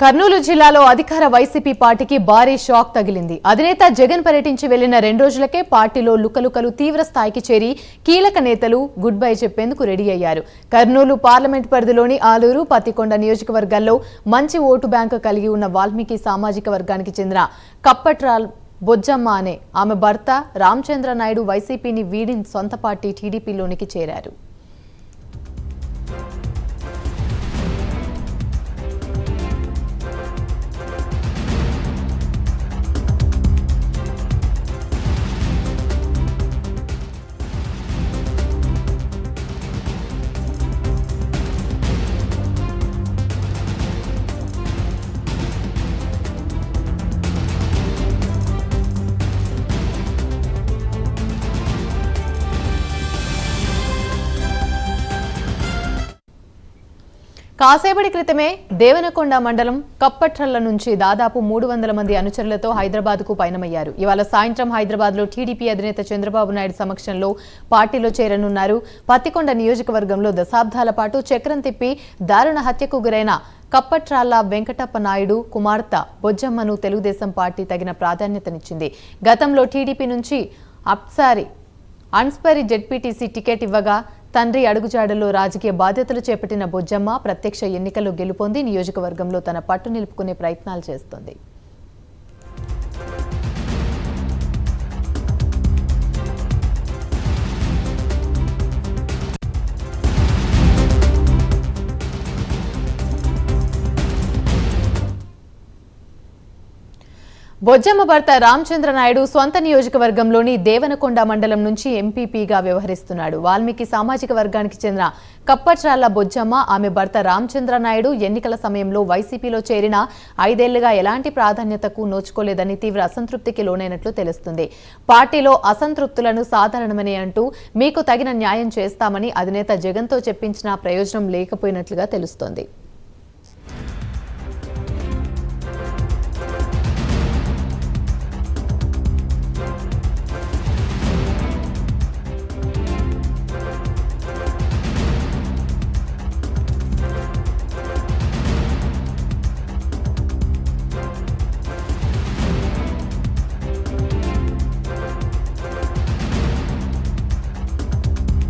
కర్నూలు జిల్లాలో అధికార వైసీపీ పార్టీకి భారీ షాక్ తగిలింది. అధినేత జగన్ పర్యటించి వెళ్లిన 2 రోజులకే పార్టీలో లుకలుకలు తీవ్ర స్థాయికి చేరి కీలక నేతలు గుడ్ బై చెప్పేందుకు రెడీ అయ్యారు. కర్నూలు పార్లమెంట్ పరిధిలోని ఆలూరు, పత్తికొండ నియోజకవర్గాల్లో మంచి ఓటు బ్యాంకు కలిగి ఉన్న వాల్మీకి సామాజిక వర్గానికి చెందిన కప్పట్రాల్ బొజ్జమ్మ అనే ఆమె భర్త రామచంద్ర నాయుడు వైసీపీని వీడి సొంత పార్టీ టీడీపీలోనికి చేరారు. కాసేపటి క్రితమే దేవనకొండ మండలం కప్పట్రల్ల నుంచి దాదాపు 300 మంది అనుచరులతో హైదరాబాద్కు పయనమయ్యారు. ఇవాళ సాయంత్రం హైదరాబాద్లో టీడీపీ అధినేత చంద్రబాబు నాయుడు సమక్షంలో పార్టీలో చేరనున్నారు. పత్తికొండ నియోజకవర్గంలో దశాబ్దాల పాటు చక్రం తిప్పి దారుణ హత్యకు గురైన కప్పట్రాళ్ల వెంకటప్ప నాయుడు కుమార్తె బొజ్జమ్మను తెలుగుదేశం పార్టీ తగిన ప్రాధాన్యతనిచ్చింది. గతంలో టీడీపీ నుంచి అన్స్పరి జెడ్పీటీసీ టికెట్ ఇవ్వగా తండ్రి అడుగుజాడల్లో రాజకీయ బాధ్యతలు చేపట్టిన బొజ్జమ్మ ప్రత్యక్ష ఎన్నికల్లో గెలుపొంది నియోజకవర్గంలో తన పట్టు నిలుపుకునే ప్రయత్నాలు చేస్తోంది. బొజ్జమ్మ భర్త రామచంద్ర నాయుడు స్వంత నియోజకవర్గంలోని దేవనకొండ మండలం నుంచి ఎంపీపీగా వ్యవహరిస్తున్నాడు. వాల్మీకి సామాజిక వర్గానికి చెందిన కప్పట్రాళ్ల బొజ్జమ్మ ఆమె భర్త రామచంద్ర నాయుడు ఎన్నికల సమయంలో వైసీపీలో చేరిన 5 ఏళ్లుగా ఎలాంటి ప్రాధాన్యతకు నోచుకోలేదని తీవ్ర అసంతృప్తికి లోనైనట్లు తెలుస్తుంది. పార్టీలో అసంతృప్తులను సాధారణమని అంటూ మీకు తగిన న్యాయం చేస్తామని అధినేత జగన్తో చెప్పించిన ప్రయోజనం లేకపోయినట్లుగా తెలుస్తోంది.